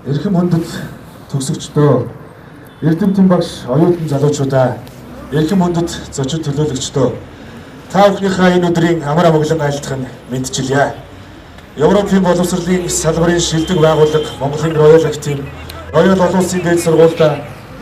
Эрхэм хүндэт төгсөгчдөө, эрдэмтэн багш оюутан залуучуудаа, эрхэм хүндэт зочид төлөөлөгчдөө та бүхнийхээ энэ өдрийн амар амгалан айлтгах нь мэдчилье. Европын боловсролын салбарын шилдэг байгууллага Монголын Royal Active Royal олон улсын дээд сургуульд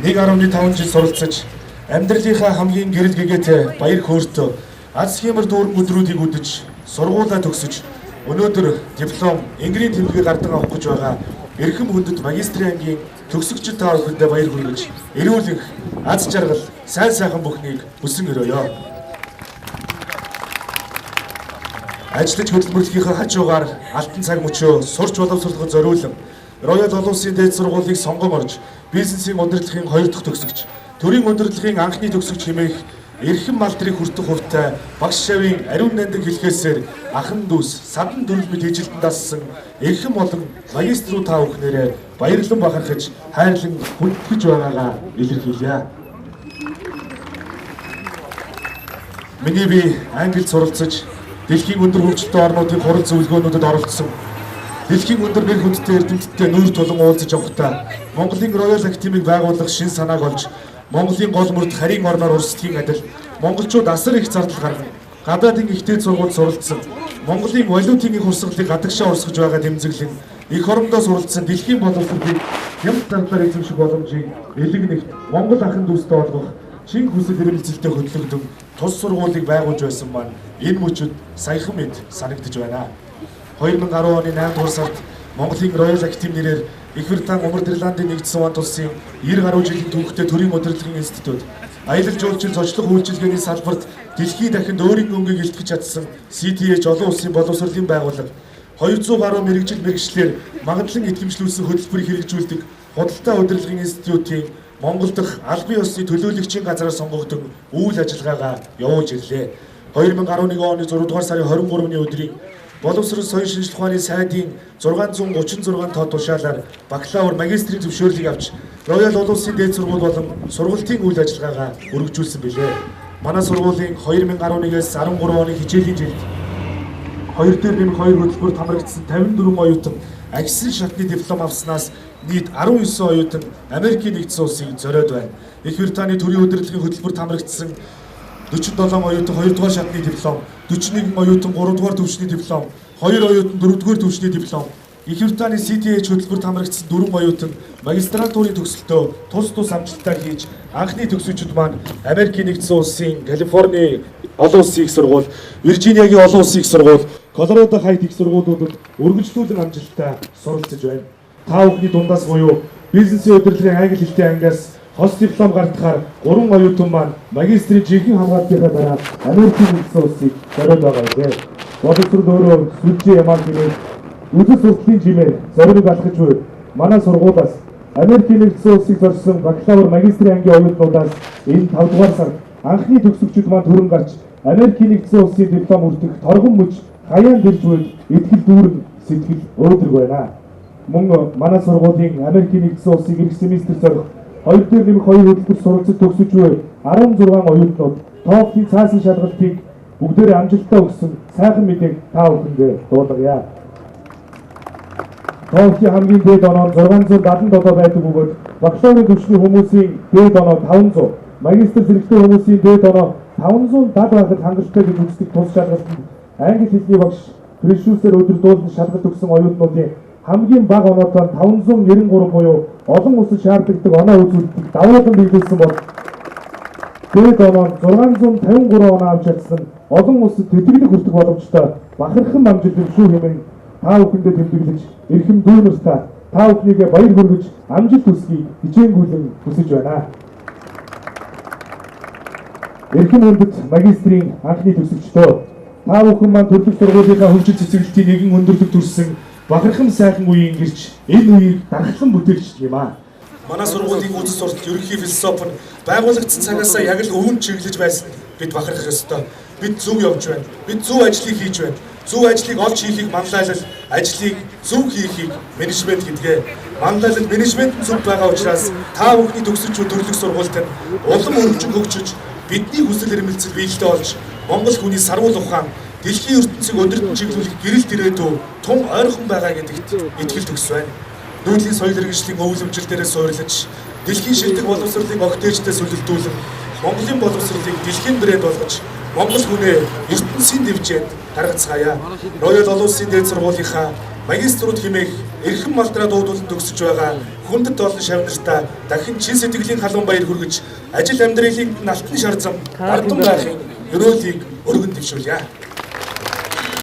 1.5 жил суралцаж, амьдралынхаа хамгийн гэрэл гэгээтэй баяр хөөртэй аз хямар дүүрэн өдрүүдийг үдэж, сургуулаа төгсөж, өнөөдөр диплом, ингийн тэмдгийг гардан авах гэж байгаа эрхэм хүндэт магистрийн ангийн төгсөгчид та бүхэндээ баяр хүргэж, эрүүл их, аз жаргал, сайн сайхан бүхнийг хүсэн өрөөё. Ажиллаж хөдөлмөрлөхийнхөө хажуугаар алтан цаг мөчөө сурч боловсруулахад зориулан Royal олон улсын дээд сургуулийг сонгон орж, бизнесийн удирдлагын 2 дахь төгсөгч, төрийн удирдлагын анхны төгсөгч хэмээх эрхэм малдрыг хүртэх хувьтай багш шавийн ариун нандин хэлхээсээр ахан дүүс, садан төрөлмөд ижилтэн дассан эрхэм олон магиструу та бүхнээрээ баярлан бахархаж, хайрлан хүндэтгэж байгаагаа илэрхийлье. Миний бие Англид суралцаж, дэлхийн өндөр хөгжилтэй орнуудын хурал зөвлөгөөнүүдэд оролцсон. Дэлхийн өндөр нэр хүндтэй эрдэмтдтэй нүүр тулан уулзаж явахдаа Монголын Royal Active-ийг байгуулах шин санааг олж, Монголын гол мөрд харийн орноор урсдгийн адил монголчууд асар их зардал гаргана. Гадаадын ихтэй сургуульд суралцсан, Монголын валютын их урсгалыг гадагшаа урсгаж байгаа тэмцэглэн эх орондоо суралцсан дэлхийн боловсролыг хямд зардлаар эзэмших боломжийг элэг нэгт Монгол ахын дүүстэй олгох чин хүсэл эрмэлзэлтэй хөтлөгдөн тус сургуулийг байгуулж байсан маань энэ мөчөд саяхан мэд санагдаж байна. 2010 оны 8 дугаар сард Монголын Royal Active нэрээр Их Британи, Умар Ирландын нэгдсэн улс улсын 90 гаруй жилийн түүхтэй төрийн удирдлагын институт, аялал жуулчин зочлох үйлчилгээний салбарт дэлхийн дахинд өөрийн өнгийг илтгэж чадсан CTH олон улсын боловсролын байгууллага, 200 гаруй мэрэгчлэр магадлан идэвхжүүлсэн хөтөлбөрийг хэрэгжүүлдэг худалдаа удирдлагын институтын Монгол дахь албан ёсны төлөөлөгчийн газраар сонгогдсон үйл ажиллагаагаа явуулж ирлээ. 2011 оны 6 дугаар сарын 23-ны өдрийн боловсрол соёлын шинжилгээ ухааны сайдын 636 тоо тушаалаар бакалавр, магистрийн зөвшөөрлийг авч Royal олон улсын дээд сургууль болон сургалтын үйл ажиллагаагаа өргөжүүлсэн билээ. Манай сургуулийн 2011-ээс 13 оны хичээлийн жилд 2 дээр нэмэх 2 хөтөлбөрт хамрагдсан 54 оюутан агшин шатны диплом авснаас нийт 19 оюутан Америкийн нэгдсэн улсын зориод байна. Их Британий төрийн удирдлагын хөтөлбөрт хамрагдсан 47 оюутан 2 дугаар шатны диплом, 41 оюутан 3 дугаар төвчний диплом, 2 оюутан 4 дугаар төвчний диплом, Их Британий CTH хөтөлбөрт хамрагдсан 4 оюутан магистратурын төгсөлтөө тус амжилтаар хийж, анхны төгсөгчид маань Америкийн нэгдсэн улсын Калифорни олон улсын их сургууль, Виржиниагийн олон улсын их сургууль, Колорадо хайт их сургуулиудад үргэлжлүүлэн амжилттай суралцж байна. Та бүхний дундаас буюу бизнесийн удирдлагын англи хэлтэй ангиас хос диплом гартахаар 3 оюутан маань магистрийн жинхэнэ хамгаалтынхаа дараа Америкийн нэгдсэн улсыг зориод байгаа юм. Боловсрол өөрөө сүлжээ ямаар гэнэ үйл сурталчилын жимээр зориг алхаж буй манай сургуулиас Америкийн нэгдсэн улсыг зорьсон бакалавр, магистрийн ангийн оюутнуудаас энэ 5 дугаар сард анхны төгсөгчид маань төрөн гарч Америкийн нэгдсэн улсын диплом үрдэх торгон мөч хаяан дэрж буй итгэл дүүрэн сэтгэл өөдрөг байна. Мөн манай сургуулийн Америкийн нэгдсэн улсыг эх семестр зорих 2 дээр нэмэх 2 хөтөлбөр суралцаж төгсөж буй 16 оюутнууд TOEFL-ийн цаасан шалгалтыг бүгдээрээ амжилттай өгсөн сайхан мэдээг та бүхэндээ дуулгая. TOEFL-ийн хамгийн дээд оноо 677 байдаг бөгөөд бакалаврын төвчний хүмүүсийн дээд оноо 500, магистр зэрэгтэй хүмүүсийн дээд оноо 570 байхад хангалттай гэж үздэг тус шалгалтанд англи хэлний багш Пришүүсээр өдөрдуулан шалгалт өгсөн оюутнуудын хамгийн бага оноотой 593 буюу олон улсад шаардлагадаг оноо үзүүлэлтийг давуулан биелүүлсэн бол дээд оноо 653 оноо авч чадсан олон улсад тэтгэлэг хүртэх боломжтой бахархан амжилт шүү хэмээн та бүхэндээ тэмдэглэж эрхэм дүү нартаа та бүхнийгээ баяр хүргэж амжилт хүсье хичээнгүйлэн хүсэж байна. Эрхэм хүндэт магистрийн анхны төгсөгчдөө та бүхэн маань төрөлх сургуулийнхаа хөгжил цэцэглэлтийн нэгэн өндөрлөг төрсэн бахархан сайхан үеийн гэрч энэ үеийг дархлан бүтээгч юм аа. Манай сургуулийн үзэл суртал ерөнхий философи нь байгуулагдсан цагаасаа яг л өвөн чиглэж байсан бид бахархах ёстой. Бид зөв явж байна. Бид зөв ажлыг хийж байна. Зөв ажлыг олж хийхийг манлайлал, ажлыг зөв хийхийг менежмент гэдгээ. Манлайлал менежмент зөв байгаа учраас та бүхний төгсөж буй төрөлх сургуульд нь улам өргөжин хөгжиж бидний хүсэл эрмэлзэл биелэлтэй болж Монгол хүний сарвал ухаан дэлхийн ертөнцийг өдөртөн чиглүүлэх гэрэлт ирээдүй тун ойрхон байгаа гэдэгт итгэл төгс байна. нүүдлийн соёл иргэншлийн өвлөмжил дээрээ суурилж, дэлхийн шилдэг боловсролын огт ээжтэй сүлэлдүүлэн, Монголын боловсролыг дэлхийн брэнд болгож, Монгол хүнээ ертөнцийн дэвжээнд гаргацгаая. Роял олон улсын дээд сургуулийнхаа магиструуд хэмээх эрхэм малдраа дуудуулан төгсөж байгаа хүндэт олон шавнартаа дахин чин сэтгэлийн халуун баяр хүргэж, ажил амьдралын алтан шар зам бардам байхын өрөөлийг өргөн дэвшүүлье.